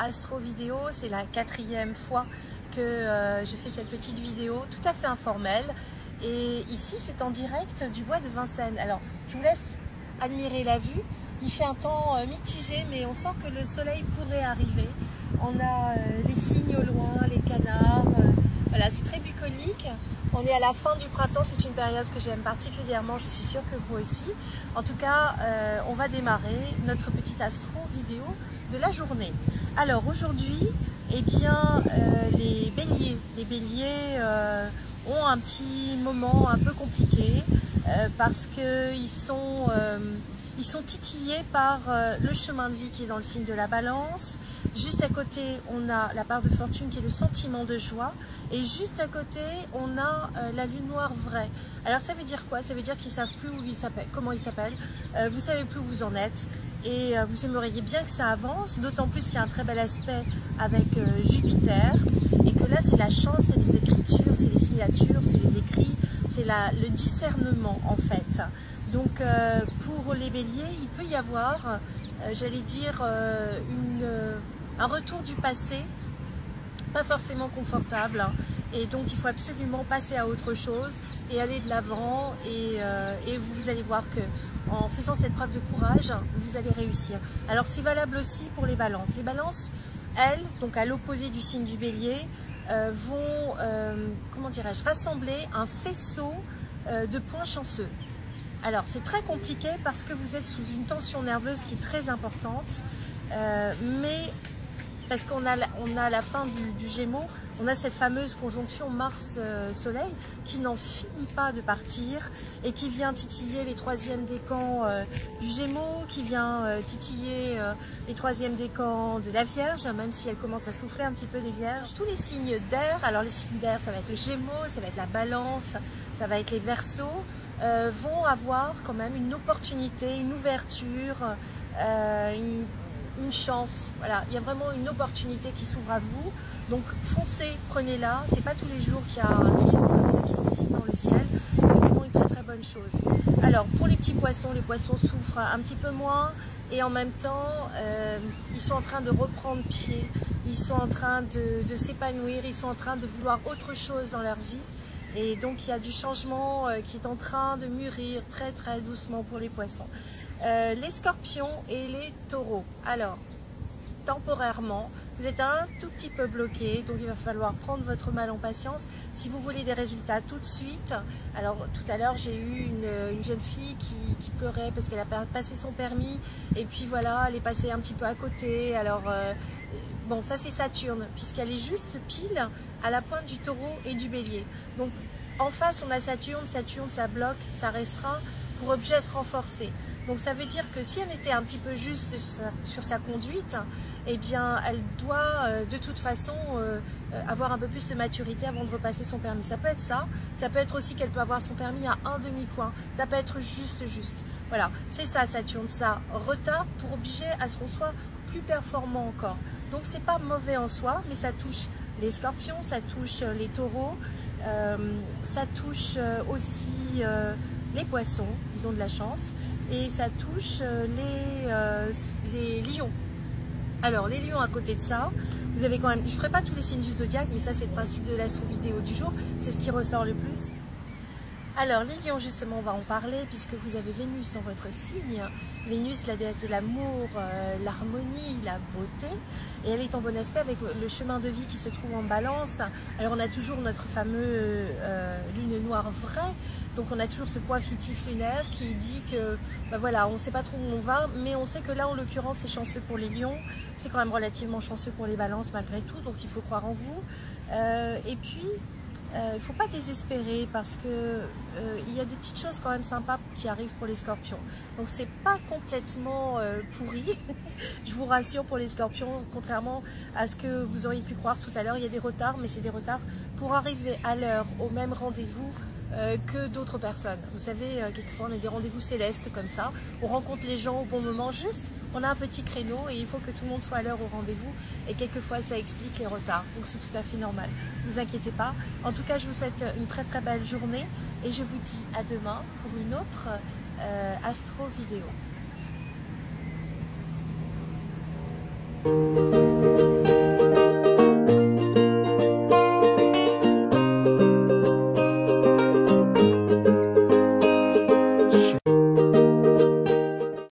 Astro Vidéo, c'est la 4e fois que je fais cette petite vidéo tout à fait informelle. Et ici, c'est en direct du bois de Vincennes. Alors, je vous laisse admirer la vue. Il fait un temps mitigé, mais on sent que le soleil pourrait arriver. On a les cygnes au loin, les canards. Voilà, c'est très bucolique. On est à la fin du printemps, c'est une période que j'aime particulièrement, je suis sûre que vous aussi. En tout cas, on va démarrer notre petite astro vidéo de la journée. Alors aujourd'hui, eh bien, les béliers ont un petit moment un peu compliqué parce qu'ils sont titillés par le chemin de vie qui est dans le signe de la Balance. Juste à côté, on a la part de fortune qui est le sentiment de joie. Et juste à côté, on a la lune noire vraie. Alors ça veut dire quoi? Ça veut dire qu'ils ne savent plus comment ils s'appellent. Vous ne savez plus où vous en êtes. Et vous aimeriez bien que ça avance, d'autant plus qu'il y a un très bel aspect avec Jupiter. Et que là, c'est la chance, c'est les écritures, c'est les signatures, c'est les écrits, c'est le discernement en fait. Donc pour les béliers, il peut y avoir, j'allais dire, un retour du passé, pas forcément confortable. Hein. Et donc il faut absolument passer à autre chose et aller de l'avant. Et vous allez voir que en faisant cette preuve de courage, vous allez réussir. Alors c'est valable aussi pour les balances. Les balances, elles, donc à l'opposé du signe du bélier, vont, comment dirais-je, rassembler un faisceau de points chanceux. Alors c'est très compliqué parce que vous êtes sous une tension nerveuse qui est très importante, mais parce qu'on a la fin du Gémeaux, on a cette fameuse conjonction Mars-Soleil qui n'en finit pas de partir et qui vient titiller les 3e décans du Gémeaux, qui vient titiller les 3e décans de la Vierge, même si elle commence à souffler un petit peu des Vierges. Tous les signes d'air, alors les signes d'air, ça va être le Gémeaux, ça va être la Balance, ça va être les Verseaux, vont avoir quand même une opportunité, une ouverture, une chance. Voilà, il y a vraiment une opportunité qui s'ouvre à vous. Donc foncez, prenez-la. C'est pas tous les jours qu'il y a un triomphe comme ça qui se dessine dans le ciel. C'est vraiment une très très bonne chose. Alors pour les petits poissons, les poissons souffrent un petit peu moins et en même temps ils sont en train de reprendre pied. Ils sont en train de s'épanouir. Ils sont en train de vouloir autre chose dans leur vie. Et donc il y a du changement qui est en train de mûrir très très doucement pour les poissons. Les scorpions et les taureaux. Alors, temporairement, vous êtes un tout petit peu bloqué, donc il va falloir prendre votre mal en patience. Si vous voulez des résultats tout de suite, alors tout à l'heure j'ai eu une jeune fille qui pleurait parce qu'elle a passé son permis et puis voilà, elle est passée un petit peu à côté. Alors, bon, ça c'est Saturne, puisqu'elle est juste pile à la pointe du taureau et du bélier. Donc en face on a Saturne, ça bloque, ça restreint, pour objet se renforcer. Donc ça veut dire que si elle était un petit peu juste sur sa conduite, eh bien elle doit de toute façon avoir un peu plus de maturité avant de repasser son permis. Ça peut être ça, ça peut être aussi qu'elle peut avoir son permis à un demi-point, ça peut être juste. Voilà, c'est ça Saturne, ça retard pour obliger à ce qu'on soit plus performant encore. Donc c'est pas mauvais en soi, mais ça touche les scorpions, ça touche les taureaux, ça touche aussi les poissons, ils ont de la chance. Et ça touche les lions. Alors les lions à côté de ça, vous avez quand même, je ne ferai pas tous les signes du zodiaque, mais ça c'est le principe de l'astro vidéo du jour, c'est ce qui ressort le plus. Alors les lions justement, on va en parler puisque vous avez Vénus dans votre signe. Vénus, la déesse de l'amour, l'harmonie, la beauté. Et elle est en bon aspect avec le chemin de vie qui se trouve en balance. Alors on a toujours notre fameux lune noire vraie. Donc on a toujours ce point fictif lunaire qui dit que ben voilà, on ne sait pas trop où on va, mais on sait que là en l'occurrence c'est chanceux pour les lions. C'est quand même relativement chanceux pour les balances malgré tout, donc il faut croire en vous. Et puis il ne faut pas désespérer parce que il y a des petites choses quand même sympas qui arrivent pour les scorpions. Donc c'est pas complètement pourri, je vous rassure pour les scorpions, contrairement à ce que vous auriez pu croire tout à l'heure, il y a des retards, mais c'est des retards pour arriver à l'heure, au même rendez-vous, que d'autres personnes. Vous savez, quelquefois on a des rendez-vous célestes comme ça, on rencontre les gens au bon moment, juste on a un petit créneau et il faut que tout le monde soit à l'heure au rendez-vous et quelquefois ça explique les retards, donc c'est tout à fait normal. Ne vous inquiétez pas. En tout cas, je vous souhaite une très très belle journée et je vous dis à demain pour une autre astro vidéo.